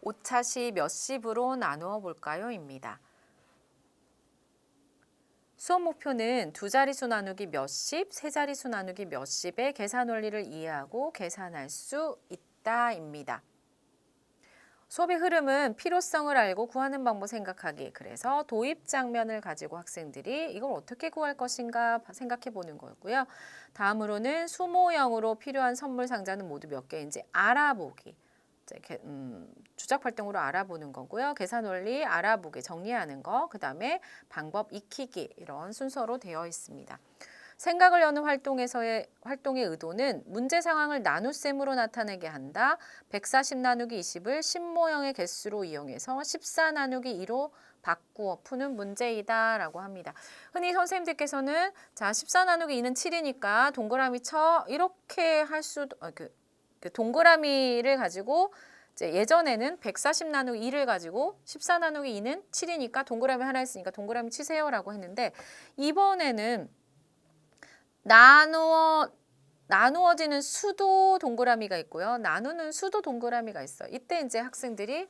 오차시 몇십으로 나누어 볼까요? 입니다. 수업 목표는 두 자릿수 나누기 몇십, 세 자릿수 나누기 몇십의 계산 원리를 이해하고 계산할 수 있다 입니다. 수업의 흐름은 필요성을 알고 구하는 방법 생각하기. 그래서 도입 장면을 가지고 학생들이 이걸 어떻게 구할 것인가 생각해 보는 거고요. 다음으로는 수모형으로 필요한 선물 상자는 모두 몇 개인지 알아보기. 주작 활동으로 알아보는 거고요. 계산 원리 알아보기, 정리하는 거, 그 다음에 방법 익히기 이런 순서로 되어 있습니다. 생각을 여는 활동의 의도는 문제 상황을 나눗셈으로 나타내게 한다. 140 나누기 20을 10모형의 개수로 이용해서 14 나누기 2로 바꾸어 푸는 문제이다 라고 합니다. 흔히 선생님들께서는 자 14 나누기 2는 7이니까 동그라미 쳐 이렇게 할 수도 동그라미를 가지고 이제 예전에는 140 나누기 2를 가지고 14 나누기 2는 7이니까 동그라미 하나 있으니까 동그라미 치세요라고 했는데 이번에는 나누어지는 수도 동그라미가 있고요. 나누는 수도 동그라미가 있어요. 이때 이제 학생들이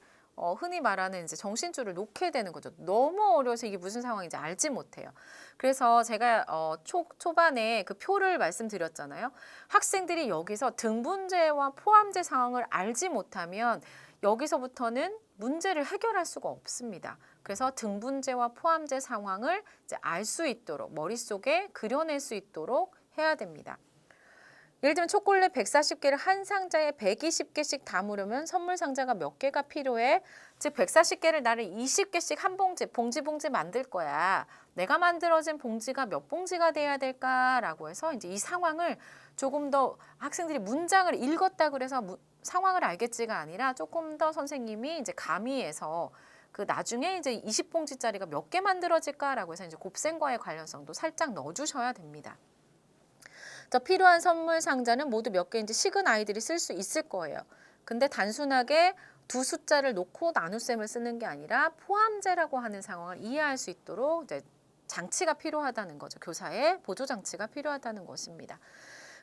흔히 말하는 이제 정신줄을 놓게 되는 거죠. 너무 어려워서 이게 무슨 상황인지 알지 못해요. 그래서 제가 초반에 그 표를 말씀드렸잖아요. 학생들이 여기서 등분제와 포함제 상황을 알지 못하면 여기서부터는 문제를 해결할 수가 없습니다. 그래서 등분제와 포함제 상황을 이제 알 수 있도록 머릿속에 그려낼 수 있도록 해야 됩니다. 예를 들면 초콜릿 140개를 한 상자에 120개씩 담으려면 선물 상자가 몇 개가 필요해? 즉 140개를 나를 20개씩 한 봉지 만들 거야. 내가 만들어진 봉지가 몇 봉지가 돼야 될까라고 해서 이제 이 상황을 조금 더 학생들이 문장을 읽었다 그래서 상황을 알겠지가 아니라 조금 더 선생님이 이제 가미해서 그 나중에 이제 20봉지짜리가 몇 개 만들어질까라고 해서 이제 곱셈과의 관련성도 살짝 넣어주셔야 됩니다. 필요한 선물 상자는 모두 몇 개인지 식은 아이들이 쓸 수 있을 거예요. 근데 단순하게 두 숫자를 놓고 나눗셈을 쓰는 게 아니라 포함제라고 하는 상황을 이해할 수 있도록 이제 장치가 필요하다는 거죠. 교사의 보조 장치가 필요하다는 것입니다.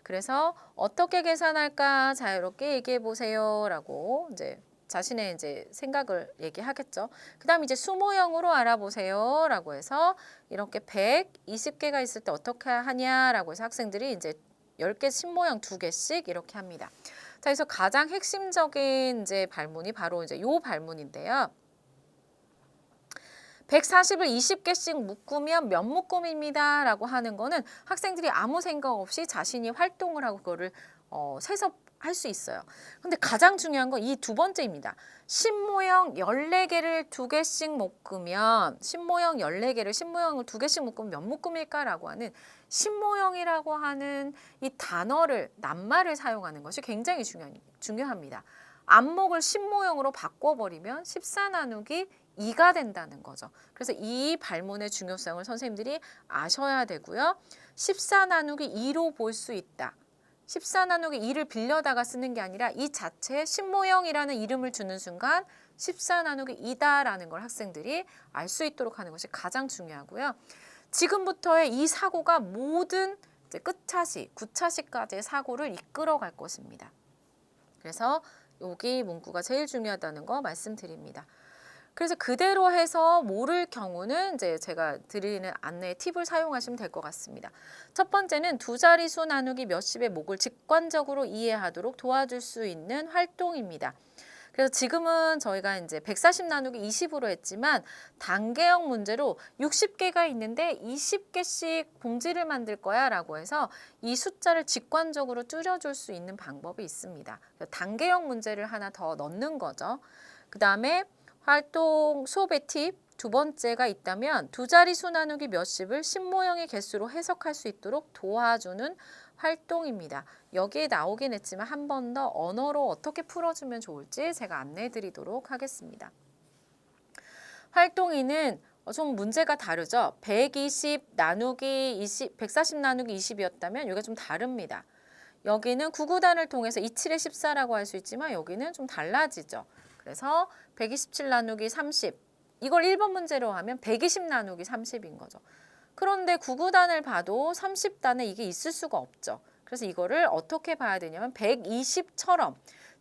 그래서 어떻게 계산할까 자유롭게 얘기해 보세요라고 이제 자신의 이제 생각을 얘기하겠죠. 그다음 이제 수모형으로 알아보세요라고 해서 이렇게 120개가 있을 때 어떻게 하냐라고 해서 학생들이 이제 10개 신모형 2개씩 이렇게 합니다. 자, 그래서 가장 핵심적인 이제 발문이 바로 이제 요 발문인데요. 140을 20개씩 묶으면 몇 묶음입니다 라고 하는 거는 학생들이 아무 생각 없이 자신이 활동을 하고 그거를 세서 할 수 있어요. 근데 가장 중요한 건 이 두 번째입니다. 신모형 14개를 2개씩 묶으면 신모형을 2개씩 묶으면 몇 묶음일까라고 하는 신모형이라고 하는 이 단어를 낱말을 사용하는 것이 굉장히 중요합니다. 안목을 신모형으로 바꿔버리면 14 나누기 2가 된다는 거죠. 그래서 이 발문의 중요성을 선생님들이 아셔야 되고요. 14 나누기 2로 볼 수 있다. 14 나누기 2를 빌려다가 쓰는 게 아니라 이 자체에 신모형이라는 이름을 주는 순간 14 나누기 2다라는 걸 학생들이 알 수 있도록 하는 것이 가장 중요하고요. 지금부터의 이 사고가 모든 이제 끝차시, 구차시까지의 사고를 이끌어갈 것입니다. 그래서 여기 문구가 제일 중요하다는 거 말씀드립니다. 그래서 그대로 해서 모를 경우는 이제 제가 드리는 안내 팁을 사용하시면 될 것 같습니다. 첫 번째는 두 자릿수 나누기 몇십의 목을 직관적으로 이해하도록 도와줄 수 있는 활동입니다. 그래서 지금은 저희가 이제 140 나누기 20으로 했지만 단계형 문제로 60개가 있는데 20개씩 봉지를 만들 거야 라고 해서 이 숫자를 직관적으로 줄여줄 수 있는 방법이 있습니다. 단계형 문제를 하나 더 넣는 거죠. 그 다음에 활동 수업의 팁 두 번째가 있다면 두 자릿수 나누기 몇십을 신모형의 개수로 해석할 수 있도록 도와주는 활동입니다. 여기에 나오긴 했지만 한 번 더 언어로 어떻게 풀어주면 좋을지 제가 안내해 드리도록 하겠습니다. 활동 2는 좀 문제가 다르죠. 120 나누기 20, 140 나누기 20이었다면 여기가 좀 다릅니다. 여기는 구구단을 통해서 27에 14라고 할 수 있지만 여기는 좀 달라지죠. 그래서 127 나누기 30 이걸 1번 문제로 하면 120 나누기 30인 거죠. 그런데 구구단을 봐도 30단에 이게 있을 수가 없죠. 그래서 이거를 어떻게 봐야 되냐면 120처럼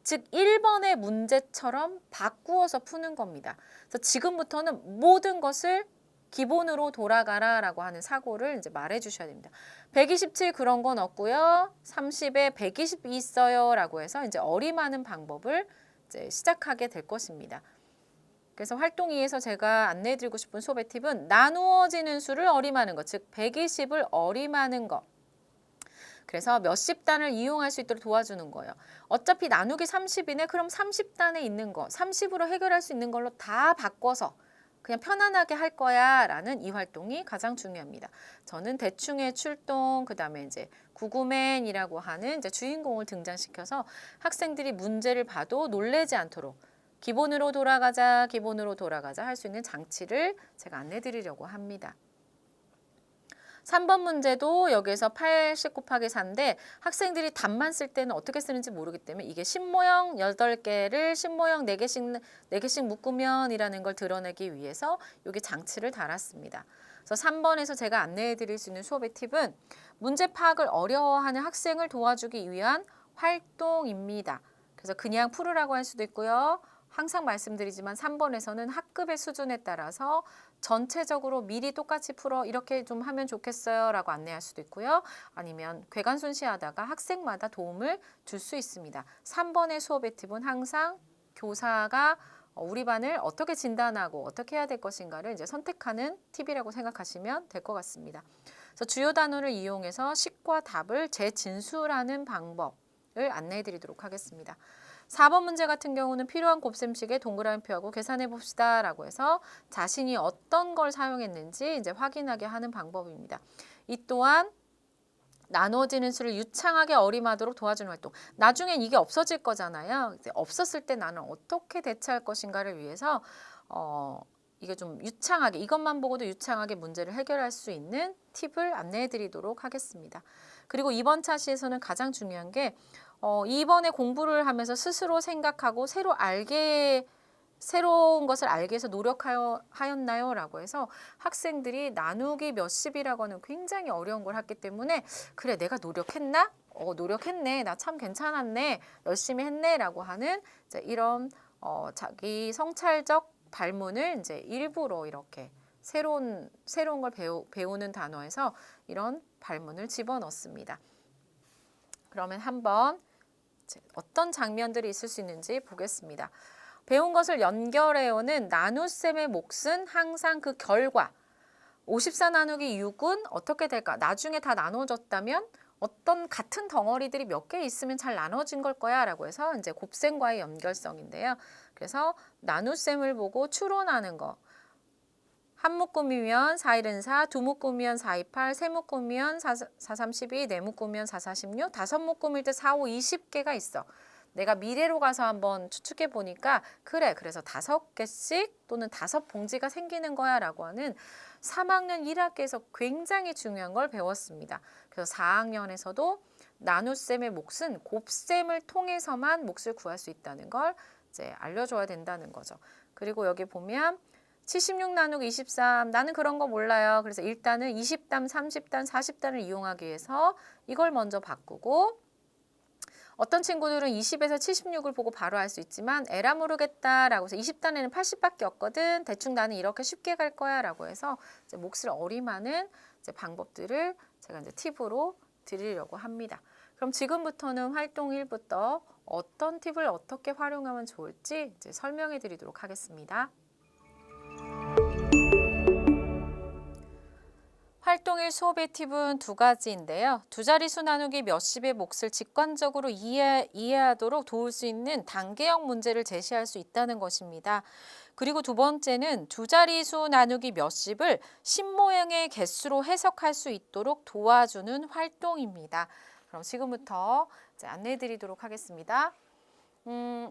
즉 1번의 문제처럼 바꾸어서 푸는 겁니다. 그래서 지금부터는 모든 것을 기본으로 돌아가라 라고 하는 사고를 이제 말해 주셔야 됩니다. 127 그런 건 없고요. 30에 120 있어요 라고 해서 이제 어림하는 방법을 이제 시작하게 될 것입니다. 그래서 활동 2에서 제가 안내해 드리고 싶은 수업의 팁은 나누어지는 수를 어림하는 것, 즉 120을 어림하는 것. 그래서 몇십 단을 이용할 수 있도록 도와주는 거예요. 어차피 나누기 30이네. 그럼 30단에 있는 거, 30으로 해결할 수 있는 걸로 다 바꿔서 그냥 편안하게 할 거야 라는 이 활동이 가장 중요합니다. 저는 대충의 출동, 그 다음에 이제 구구맨이라고 하는 이제 주인공을 등장시켜서 학생들이 문제를 봐도 놀래지 않도록 기본으로 돌아가자, 기본으로 돌아가자 할 수 있는 장치를 제가 안내 드리려고 합니다. 3번 문제도 여기에서 80 곱하기 4인데 학생들이 답만 쓸 때는 어떻게 쓰는지 모르기 때문에 이게 신모형 8개를 신모형 4개씩 묶으면 이라는 걸 드러내기 위해서 여기 장치를 달았습니다. 그래서 3번에서 제가 안내해 드릴 수 있는 수업의 팁은 문제 파악을 어려워하는 학생을 도와주기 위한 활동입니다. 그래서 그냥 풀으라고 할 수도 있고요. 항상 말씀드리지만 3번에서는 학급의 수준에 따라서 전체적으로 미리 똑같이 풀어 이렇게 좀 하면 좋겠어요 라고 안내할 수도 있고요. 아니면 궤관순시하다가 학생마다 도움을 줄 수 있습니다. 3번의 수업의 팁은 항상 교사가 우리 반을 어떻게 진단하고 어떻게 해야 될 것인가를 이제 선택하는 팁이라고 생각하시면 될 것 같습니다. 그래서 주요 단어를 이용해서 식과 답을 재진술하는 방법을 안내해 드리도록 하겠습니다. 4번 문제 같은 경우는 필요한 곱셈식에 동그라미 표하고 계산해 봅시다 라고 해서 자신이 어떤 걸 사용했는지 이제 확인하게 하는 방법입니다. 이 또한 나누어지는 수를 유창하게 어림하도록 도와주는 활동. 나중엔 이게 없어질 거잖아요. 이제 없었을 때 나는 어떻게 대처할 것인가를 위해서 이게 좀 유창하게 이것만 보고도 유창하게 문제를 해결할 수 있는 팁을 안내해 드리도록 하겠습니다. 그리고 이번 차시에서는 가장 중요한 게 이번에 공부를 하면서 스스로 생각하고 새로운 것을 알기 위해서 노력하였나요? 라고 해서 학생들이 나누기 몇십이라고 하는 굉장히 어려운 걸 했기 때문에 그래 내가 노력했나? 노력했네. 나 참 괜찮았네. 열심히 했네. 라고 하는 이제 이런 자기 성찰적 발문을 이제 일부러 이렇게 새로운 걸 배우는 단어에서 이런 발문을 집어넣습니다. 그러면 한번 어떤 장면들이 있을 수 있는지 보겠습니다. 배운 것을 연결해오는 나눗셈의 몫은 항상 그 결과 54 나누기 6은 어떻게 될까? 나중에 다 나눠졌다면 어떤 같은 덩어리들이 몇 개 있으면 잘 나눠진 걸 거야 라고 해서 이제 곱셈과의 연결성인데요. 그래서 나눗셈을 보고 추론하는 거. 한 묶음이면 4, 1은 4, 두 묶음이면 4, 2, 8, 세 묶음이면 4, 3, 12, 네 묶음이면 4, 4, 16, 다섯 묶음일 때 4, 5, 20개가 있어. 내가 미래로 가서 한번 추측해 보니까 그래, 그래서 5개씩 또는 5봉지가 생기는 거야 라고 하는 3학년 1학기에서 굉장히 중요한 걸 배웠습니다. 그래서 4학년에서도 나눗셈의 몫은 곱셈을 통해서만 몫을 구할 수 있다는 걸 이제 알려줘야 된다는 거죠. 그리고 여기 보면 76 나누기 23 나는 그런 거 몰라요. 그래서 일단은 20단, 30단, 40단을 이용하기 위해서 이걸 먼저 바꾸고 어떤 친구들은 20에서 76을 보고 바로 알 수 있지만 에라 모르겠다라고 해서 20단에는 80밖에 없거든. 대충 나는 이렇게 쉽게 갈 거야 라고 해서 이제 몫을 어림하는 이제 방법들을 제가 이제 팁으로 드리려고 합니다. 그럼 지금부터는 활동 1부터 어떤 팁을 어떻게 활용하면 좋을지 이제 설명해 드리도록 하겠습니다. 활동 1 수업의 팁은 두 가지인데요. 두 자릿수 나누기 몇십의 몫을 직관적으로 이해하도록 도울 수 있는 단계형 문제를 제시할 수 있다는 것입니다. 그리고 두 번째는 두 자릿수 나누기 몇십을 신모형의 개수로 해석할 수 있도록 도와주는 활동입니다. 그럼 지금부터 이제 안내해 드리도록 하겠습니다.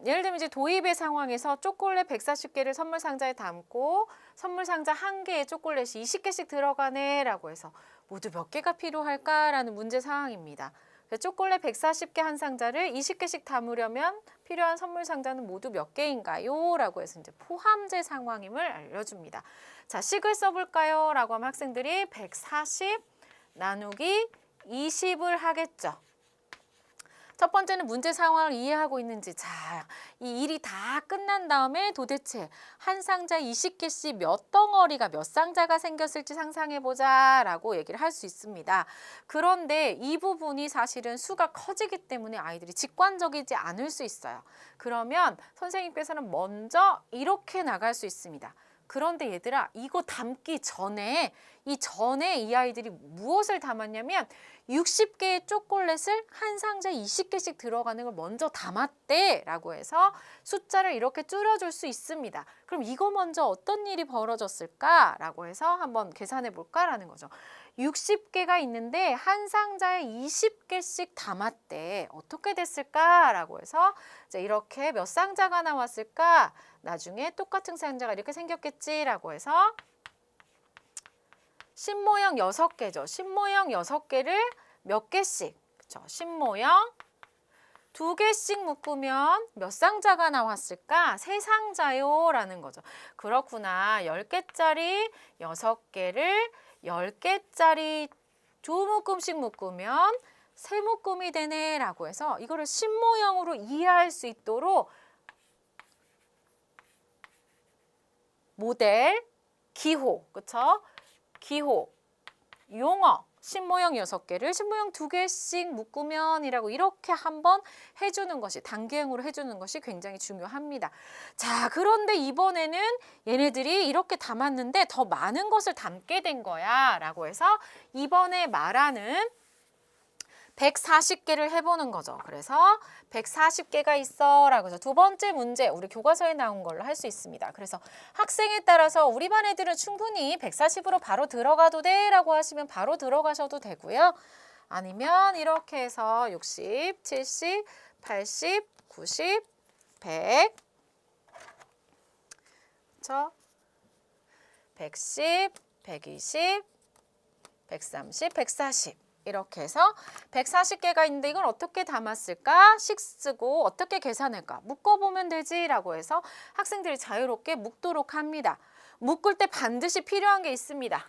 예를 들면 이제 도입의 상황에서 초콜릿 140개를 선물 상자에 담고 선물 상자 한 개에 초콜릿이 20개씩 들어가네 라고 해서 모두 몇 개가 필요할까라는 문제 상황입니다. 초콜릿 140개 한 상자를 20개씩 담으려면 필요한 선물 상자는 모두 몇 개인가요? 라고 해서 이제 포함제 상황임을 알려줍니다. 자, 식을 써볼까요? 라고 하면 학생들이 140 나누기 20을 하겠죠. 첫 번째는 문제 상황을 이해하고 있는지. 자, 이 일이 다 끝난 다음에 도대체 한 상자에 20개씩 몇 덩어리가 몇 상자가 생겼을지 상상해보자 라고 얘기를 할 수 있습니다. 그런데 이 부분이 사실은 수가 커지기 때문에 아이들이 직관적이지 않을 수 있어요. 그러면 선생님께서는 먼저 이렇게 나갈 수 있습니다. 그런데 얘들아, 이거 담기 전에 이 아이들이 무엇을 담았냐면 60개의 초콜릿을 한 상자에 20개씩 들어가는 걸 먼저 담았대 라고 해서 숫자를 이렇게 줄여줄 수 있습니다. 그럼 이거 먼저 어떤 일이 벌어졌을까 라고 해서 한번 계산해 볼까라는 거죠. 60개가 있는데 한 상자에 20개씩 담았대. 어떻게 됐을까 라고 해서 이제 이렇게 몇 상자가 나왔을까? 나중에 똑같은 상자가 이렇게 생겼겠지라고 해서 신모형 6개죠. 신모형 6개를 몇 개씩, 그쵸? 신모형 2개씩 묶으면 몇 상자가 나왔을까? 3상자요 라는 거죠. 그렇구나. 10개짜리 6개를 10개짜리 2묶음씩 묶으면 3묶음이 되네 라고 해서 이거를 신모형으로 이해할 수 있도록 모델, 기호, 그쵸? 기호, 용어, 신모형 6개를 신모형 2개씩 묶으면 이라고 이렇게 한번 해주는 것이 단계형으로 해주는 것이 굉장히 중요합니다. 자, 그런데 이번에는 얘네들이 이렇게 담았는데 더 많은 것을 담게 된 거야 라고 해서 이번에 말하는 140개를 해보는 거죠. 그래서 140개가 있어 라고 해서 두 번째 문제 우리 교과서에 나온 걸로 할 수 있습니다. 그래서 학생에 따라서 우리 반 애들은 충분히 140으로 바로 들어가도 돼 라고 하시면 바로 들어가셔도 되고요. 아니면 이렇게 해서 60, 70, 80, 90, 100 그렇죠? 110, 120, 130, 140 이렇게 해서 140개가 있는데 이걸 어떻게 담았을까? 식 쓰고 어떻게 계산할까? 묶어보면 되지 라고 해서 학생들이 자유롭게 묶도록 합니다. 묶을 때 반드시 필요한 게 있습니다.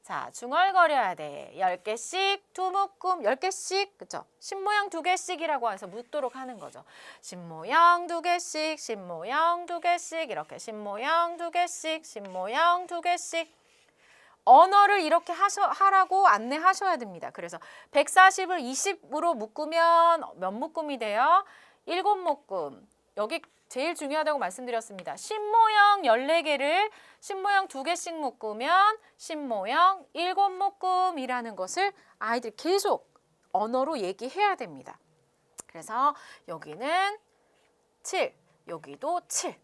자, 중얼거려야 돼. 10개씩, 2묶음, 10개씩, 그쵸? 신모양 2개씩이라고 해서 묶도록 하는 거죠. 신모양 2개씩, 신모양 2개씩, 이렇게 신모양 2개씩, 신모양 2개씩. 언어를 이렇게 하라고 안내하셔야 됩니다. 그래서 140을 20으로 묶으면 몇 묶음이 돼요? 7묶음. 여기 제일 중요하다고 말씀드렸습니다. 신모형 14개를 신모형 2개씩 묶으면 신모형 7묶음이라는 것을 아이들이 계속 언어로 얘기해야 됩니다. 그래서 여기는 7, 여기도 7.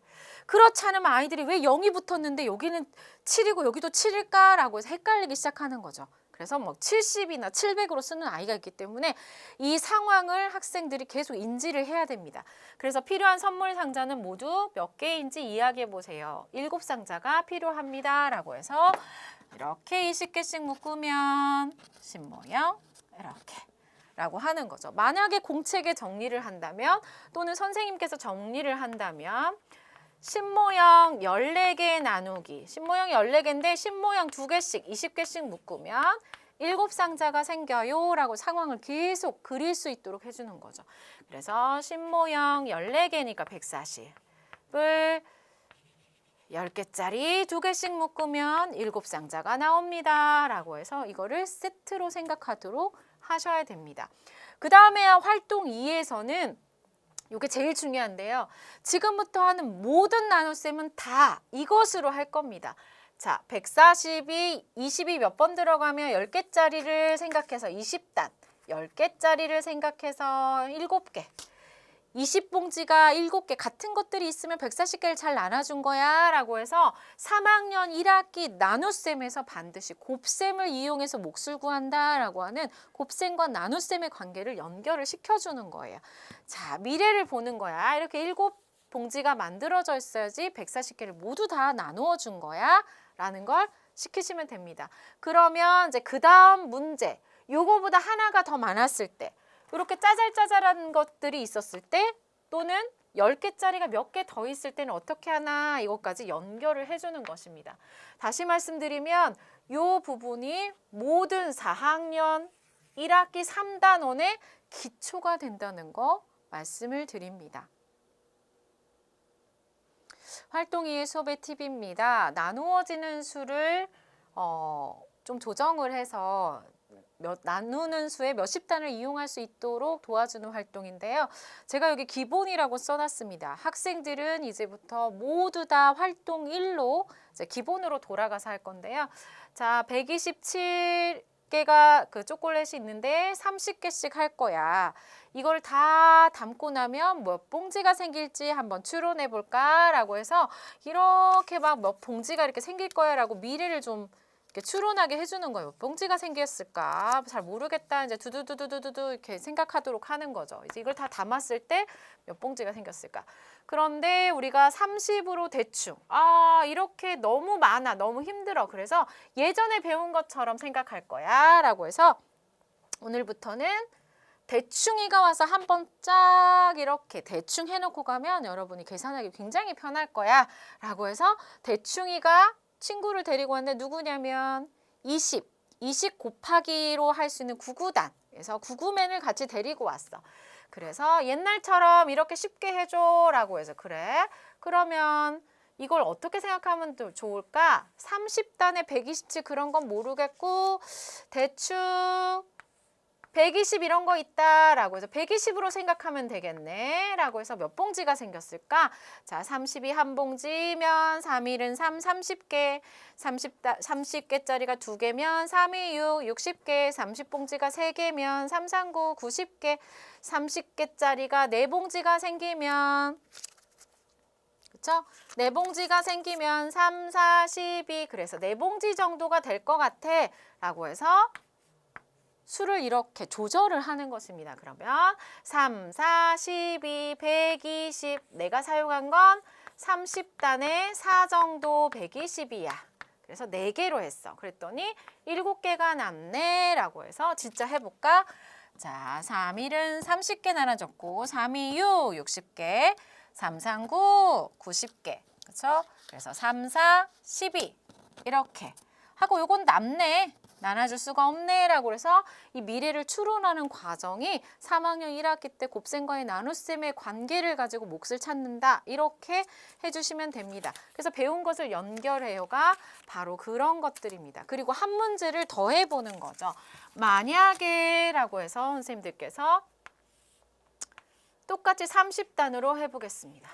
그렇지 않으면 아이들이 왜 0이 붙었는데 여기는 7이고 여기도 7일까? 라고 해서 헷갈리기 시작하는 거죠. 그래서 뭐 70이나 700으로 쓰는 아이가 있기 때문에 이 상황을 학생들이 계속 인지를 해야 됩니다. 그래서 필요한 선물 상자는 모두 몇 개인지 이야기해 보세요. 7상자가 필요합니다. 라고 해서 이렇게 20개씩 묶으면 신모형 이렇게 라고 하는 거죠. 만약에 공책에 정리를 한다면 또는 선생님께서 정리를 한다면 신모형 14개 나누기, 신모형 14개인데 신모형 2개씩, 20개씩 묶으면 7상자가 생겨요 라고 상황을 계속 그릴 수 있도록 해주는 거죠. 그래서 신모형 14개니까 140을 10개짜리 2개씩 묶으면 7상자가 나옵니다 라고 해서 이거를 세트로 생각하도록 하셔야 됩니다. 그 다음에 활동 2에서는 이게 제일 중요한데요. 지금부터 하는 모든 나눗셈은 다 이것으로 할 겁니다. 자, 140이 20이 몇 번 들어가면 10개짜리를 생각해서 20단, 10개짜리를 생각해서 7개. 20봉지가 7개 같은 것들이 있으면 140개를 잘 나눠준 거야 라고 해서 3학년 1학기 나눗셈에서 반드시 곱셈을 이용해서 몫을 구한다 라고 하는 곱셈과 나눗셈의 관계를 연결을 시켜주는 거예요. 자, 미래를 보는 거야. 이렇게 7봉지가 만들어져 있어야지 140개를 모두 다 나누어 준 거야 라는 걸 시키시면 됩니다. 그러면 이제 그 다음 문제, 요거보다 하나가 더 많았을 때 이렇게 짜잘짜잘한 것들이 있었을 때 또는 10개짜리가 몇 개 더 있을 때는 어떻게 하나 이것까지 연결을 해주는 것입니다. 다시 말씀드리면 이 부분이 모든 4학년 1학기 3단원의 기초가 된다는 거 말씀을 드립니다. 활동 이해 수업의 팁입니다. 나누어지는 수를 좀 조정을 해서 나누는 수의 몇십 단을 이용할 수 있도록 도와주는 활동인데요. 제가 여기 기본이라고 써놨습니다. 학생들은 이제부터 모두 다 활동 1로 이제 기본으로 돌아가서 할 건데요. 자, 127개가 그 초콜릿이 있는데 30개씩 할 거야. 이걸 다 담고 나면 몇 봉지가 생길지 한번 추론해 볼까라고 해서 이렇게 막 몇 봉지가 이렇게 생길 거야라고 미래를 좀 이렇게 추론하게 해주는 거예요. 몇 봉지가 생겼을까? 잘 모르겠다. 이제 두두두두두두 이렇게 생각하도록 하는 거죠. 이제 이걸 다 담았을 때 몇 봉지가 생겼을까? 그런데 우리가 30으로 대충 이렇게 너무 많아, 너무 힘들어. 그래서 예전에 배운 것처럼 생각할 거야 라고 해서 오늘부터는 대충이가 와서 한번 쫙 이렇게 대충 해놓고 가면 여러분이 계산하기 굉장히 편할 거야 라고 해서 대충이가 친구를 데리고 왔는데 누구냐면 20 곱하기로 할 수 있는 구구단. 그래서 구구맨을 같이 데리고 왔어. 그래서 옛날처럼 이렇게 쉽게 해줘 라고 해서 그래. 그러면 이걸 어떻게 생각하면 좋을까? 30단에 127 그런 건 모르겠고 대충 120 이런 거 있다라고 해서 120으로 생각하면 되겠네 라고 해서 몇 봉지가 생겼을까? 자, 30이 한 봉지면 3일은 30개, 30개짜리가 2개면 3이 60개, 30봉지가 3개면 9, 90개, 30개짜리가 4봉지가 생기면 그쵸? 4봉지가 생기면 12 그래서 4봉지 정도가 될 것 같아 라고 해서 수를 이렇게 조절을 하는 것입니다. 그러면 3, 12, 120 내가 사용한 건 30단에 4 정도 120이야. 그래서 4개로 했어. 그랬더니 7개가 남네 라고 해서 진짜 해볼까? 자, 3일은 30개 나눠줬고 3, 2, 60개 3, 9, 90개 그렇죠? 그래서 3, 4, 12 이렇게 하고 요건 남네. 나눠줄 수가 없네 라고 해서 이 미래를 추론하는 과정이 3학년 1학기 때 곱셈과의 나눗셈의 관계를 가지고 몫을 찾는다. 이렇게 해주시면 됩니다. 그래서 배운 것을 연결해요가 바로 그런 것들입니다. 그리고 한 문제를 더 해보는 거죠. 만약에 라고 해서 선생님들께서 똑같이 30단으로 해보겠습니다.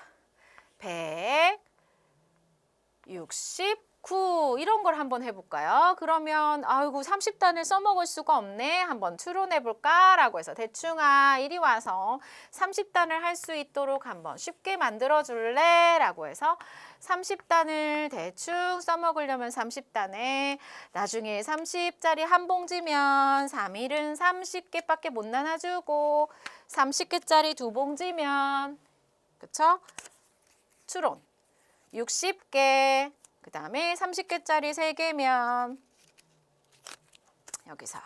169 이런 걸 한번 해볼까요? 그러면 아이고 30단을 써먹을 수가 없네. 한번 추론해볼까? 라고 해서 대충아 이리 와서 30단을 할 수 있도록 한번 쉽게 만들어줄래? 라고 해서 30단을 대충 써먹으려면 30단에 나중에 30짜리 한 봉지면 3일은 30개밖에 못 나눠주고 30개짜리 2봉지면 그쵸? 추론 60개 그 다음에 30개짜리 3개면 여기서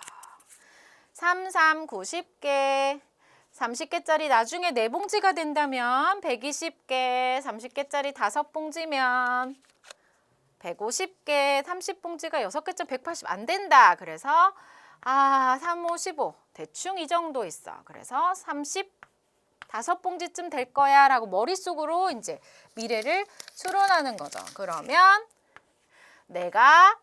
3, 90개 30개짜리 나중에 4봉지가 된다면 120개 30개짜리 5봉지면 150개 30봉지가 6개짜리 180 안 된다. 그래서 3, 5, 15 대충 이 정도 있어. 그래서 35봉지쯤 될 거야 라고 머릿속으로 이제 미래를 추론하는 거죠. 그러면 내가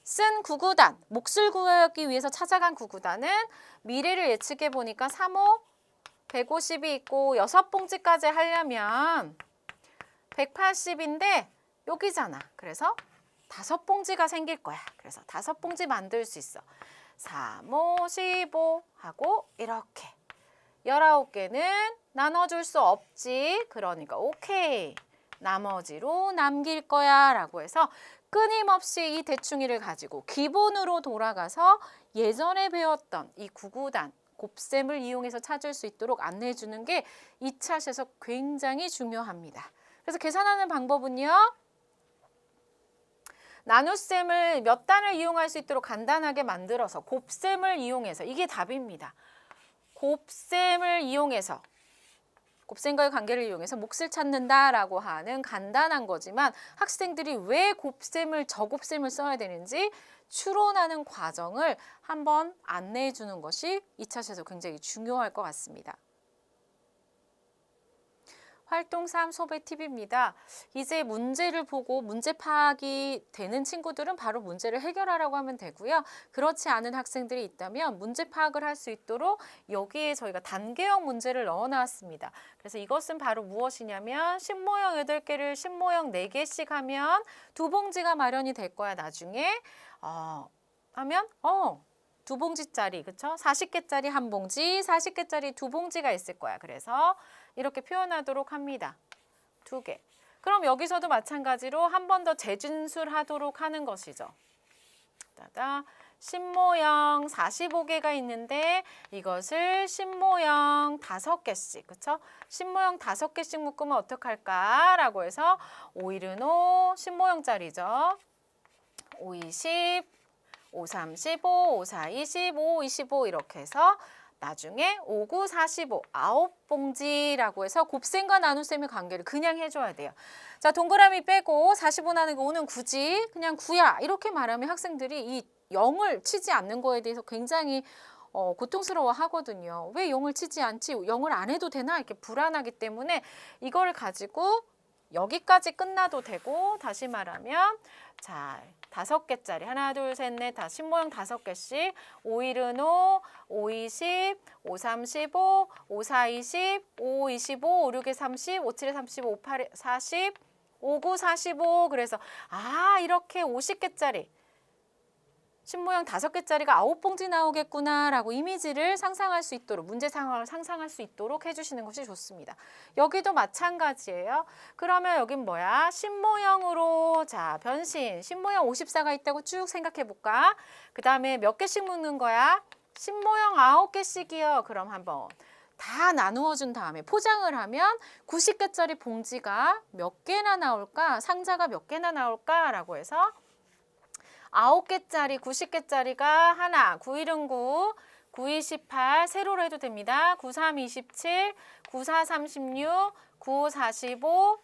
쓴 구구단, 몫을 구하기 위해서 찾아간 구구단은 미래를 예측해 보니까 3, 5, 150이 있고 6봉지까지 하려면 180인데 여기잖아. 그래서 5봉지가 생길 거야. 그래서 5봉지 만들 수 있어. 3, 5, 15 하고 이렇게 19개는 나눠줄 수 없지. 그러니까 오케이. 나머지로 남길 거야 라고 해서 끊임없이 이 대충이를 가지고 기본으로 돌아가서 예전에 배웠던 이 구구단, 곱셈을 이용해서 찾을 수 있도록 안내해 주는 게 2차시에서 굉장히 중요합니다. 그래서 계산하는 방법은요. 나눗셈을 몇 단을 이용할 수 있도록 간단하게 만들어서 곱셈을 이용해서 이게 답입니다. 곱셈을 이용해서 곱셈과의 관계를 이용해서 몫을 찾는다라고 하는 간단한 거지만 학생들이 왜 곱셈을 저곱셈을 써야 되는지 추론하는 과정을 한번 안내해 주는 것이 2차 시에서 굉장히 중요할 것 같습니다. 활동 3 소배 팁입니다. 이제 문제를 보고 문제 파악이 되는 친구들은 바로 문제를 해결하라고 하면 되고요. 그렇지 않은 학생들이 있다면 문제 파악을 할 수 있도록 여기에 저희가 단계형 문제를 넣어 놨습니다. 그래서 이것은 바로 무엇이냐면 신모형 8개를 신모형 4개씩 하면 두 봉지가 마련이 될 거야. 나중에 하면 2봉지짜리, 그쵸? 40개짜리 한 봉지, 40개짜리 두 봉지가 있을 거야. 그래서 이렇게 표현하도록 합니다. 2개. 그럼 여기서도 마찬가지로 한 번 더 재진술하도록 하는 것이죠. 신모형 45개가 있는데 이것을 신모형 5개씩, 그쵸? 신모형 5개씩 묶으면 어떡할까라고 해서 5일은 5, 신모형짜리죠. 5, 20, 5, 35, 5, 4, 20, 5, 25 이렇게 해서 나중에 5, 9, 45, 9봉지라고 해서 곱셈과 나눗셈의 관계를 그냥 해줘야 돼요. 자, 동그라미 빼고 45 나누기 5는 9지, 그냥 9야. 이렇게 말하면 학생들이 이 0을 치지 않는 거에 대해서 굉장히 고통스러워 하거든요. 왜 0을 치지 않지? 0을 안 해도 되나? 이렇게 불안하기 때문에 이거를 가지고 여기까지 끝나도 되고, 다시 말하면 자, 5개짜리 하나, 둘, 셋, 넷, 다 신모형 5개씩 5일은 5, 5, 20, 5, 35, 5, 4, 20, 5, 25, 5, 6에 30, 5, 7에 35, 5, 8에 40, 5, 9, 45 그래서 이렇게 50개짜리 신모형 5개짜리가 9봉지 나오겠구나 라고 이미지를 상상할 수 있도록, 문제 상황을 상상할 수 있도록 해주시는 것이 좋습니다. 여기도 마찬가지예요. 그러면 여긴 뭐야? 신모형으로 자 변신, 신모형 54가 있다고 쭉 생각해 볼까? 그 다음에 몇 개씩 묶는 거야? 신모형 9개씩이요. 그럼 한번 다 나누어 준 다음에 포장을 하면 90개짜리 봉지가 몇 개나 나올까? 상자가 몇 개나 나올까? 라고 해서 9개짜리, 90개짜리가 하나, 9일은 9, 9, 18, 세로로 해도 됩니다. 9, 3, 27, 9, 4, 36, 9, 45,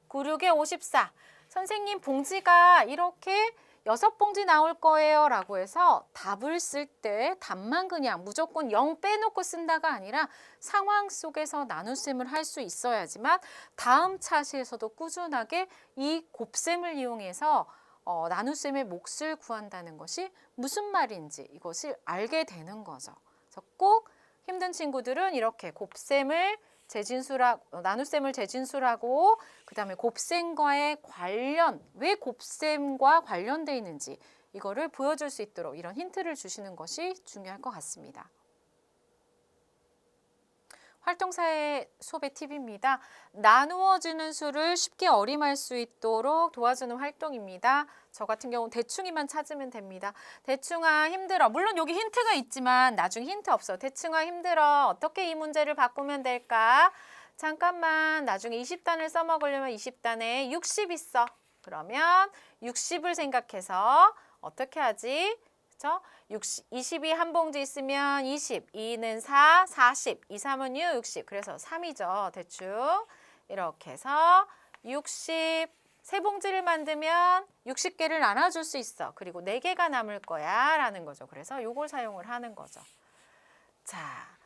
9, 6에 54. 선생님 봉지가 이렇게 6봉지 나올 거예요 라고 해서 답을 쓸 때 답만 그냥 무조건 0 빼놓고 쓴다가 아니라 상황 속에서 나눗셈을 할 수 있어야지만 다음 차시에서도 꾸준하게 이 곱셈을 이용해서 나눗셈의 몫을 구한다는 것이 무슨 말인지 이것을 알게 되는 거죠. 그래서 꼭 힘든 친구들은 이렇게 곱셈을 나눗셈을 재진술하고 그 다음에 곱셈과의 관련, 왜 곱셈과 관련되어 있는지 이거를 보여줄 수 있도록 이런 힌트를 주시는 것이 중요할 것 같습니다. 활동사의 수업의 팁입니다. 나누어지는 수를 쉽게 어림할 수 있도록 도와주는 활동입니다. 저 같은 경우는 대충이만 찾으면 됩니다. 대충아 힘들어. 물론 여기 힌트가 있지만 나중에 힌트 없어. 대충아 힘들어. 어떻게 이 문제를 바꾸면 될까? 잠깐만 나중에 20단을 써먹으려면 20단에 60 있어. 그러면 60을 생각해서 어떻게 하지? 그렇죠? 20이 한 봉지 있으면 20, 2는 4, 40, 2, 3은 6, 60. 그래서 3이죠. 대충 이렇게 해서 60, 세 봉지를 만들면 60개를 나눠줄 수 있어. 그리고 4개가 남을 거야 라는 거죠. 그래서 이걸 사용을 하는 거죠. 자,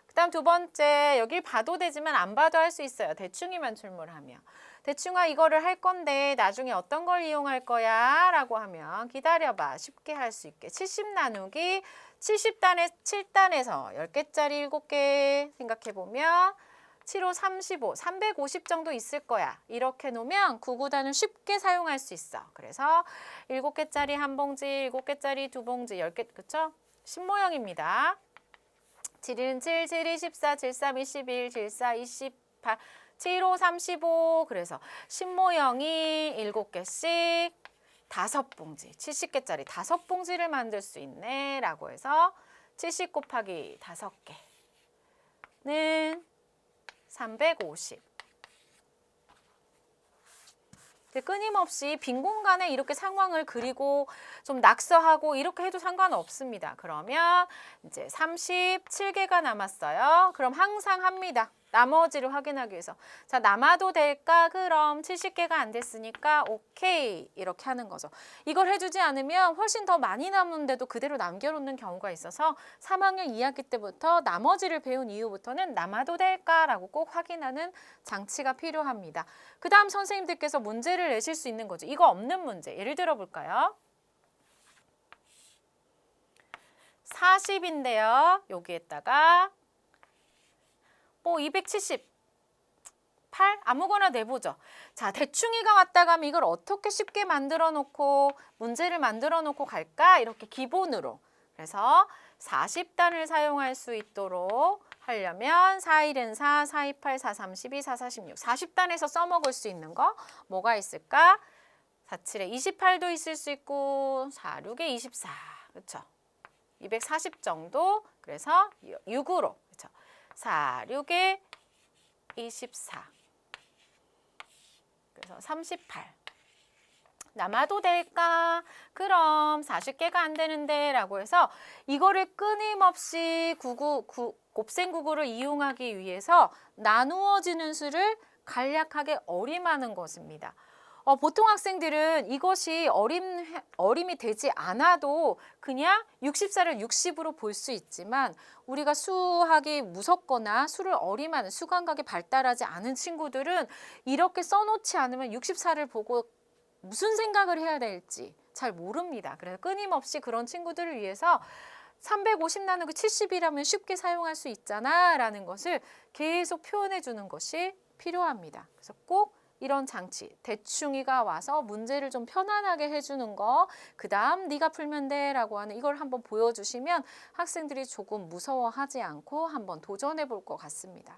그 다음 두 번째, 여길 봐도 되지만 안 봐도 할 수 있어요. 대충이만 출몰하며. 대충아 이거를 할 건데 나중에 어떤 걸 이용할 거야? 라고 하면 기다려봐. 쉽게 할 수 있게. 70 나누기 70단에 7단에서 10개짜리 7개 생각해보면 7호 35, 350 정도 있을 거야. 이렇게 놓으면 99단을 쉽게 사용할 수 있어. 그래서 7개짜리 한 봉지, 7개짜리 두 봉지, 10개, 그쵸? 신모형입니다. 7은 7, 7이 14, 7, 3, 21, 7, 4, 28, 7호 35. 그래서 신모형이 7개씩 5봉지, 70개짜리 5봉지를 만들 수 있네 라고 해서 70 곱하기 5개는 350. 끊임없이 빈 공간에 이렇게 상황을 그리고 좀 낙서하고 이렇게 해도 상관없습니다. 그러면 이제 37개가 남았어요. 그럼 항상 합니다. 나머지를 확인하기 위해서. 자, 남아도 될까? 그럼 70개가 안 됐으니까 오케이. 이렇게 하는 거죠. 이걸 해주지 않으면 훨씬 더 많이 남는데도 그대로 남겨놓는 경우가 있어서 3학년 2학기 때부터 나머지를 배운 이후부터는 남아도 될까라고 꼭 확인하는 장치가 필요합니다. 그 다음 선생님들께서 문제를 내실 수 있는 거죠. 이거 없는 문제. 예를 들어 볼까요? 40인데요. 여기에다가 278 아무거나 내보죠. 자, 대충이가 왔다 가면 이걸 어떻게 쉽게 만들어 놓고 문제를 만들어 놓고 갈까? 이렇게 기본으로. 그래서 40단을 사용할 수 있도록 하려면 4일은 4, 428, 432, 446 40단에서 써먹을 수 있는 거 뭐가 있을까? 47에 28도 있을 수 있고 46에 24 그렇죠? 240 정도 그래서 6으로 그렇죠? 46에 24 그래서 38 남아도 될까? 그럼 40개가 안 되는데 라고 해서 이거를 끊임없이 곱셈구구를 이용하기 위해서 나누어지는 수를 간략하게 어림하는 것입니다. 보통 학생들은 이것이 어림이 되지 않아도 그냥 64를 60으로 볼 수 있지만 우리가 수학이 무섭거나 수를 어림하는 수감각이 발달하지 않은 친구들은 이렇게 써놓지 않으면 64를 보고 무슨 생각을 해야 될지 잘 모릅니다. 그래서 끊임없이 그런 친구들을 위해서 350 나누기 70이라면 쉽게 사용할 수 있잖아 라는 것을 계속 표현해 주는 것이 필요합니다. 그래서 꼭 이런 장치, 대충이가 와서 문제를 좀 편안하게 해주는 거, 그 다음 네가 풀면 돼 라고 하는 이걸 한번 보여주시면 학생들이 조금 무서워하지 않고 한번 도전해 볼 것 같습니다.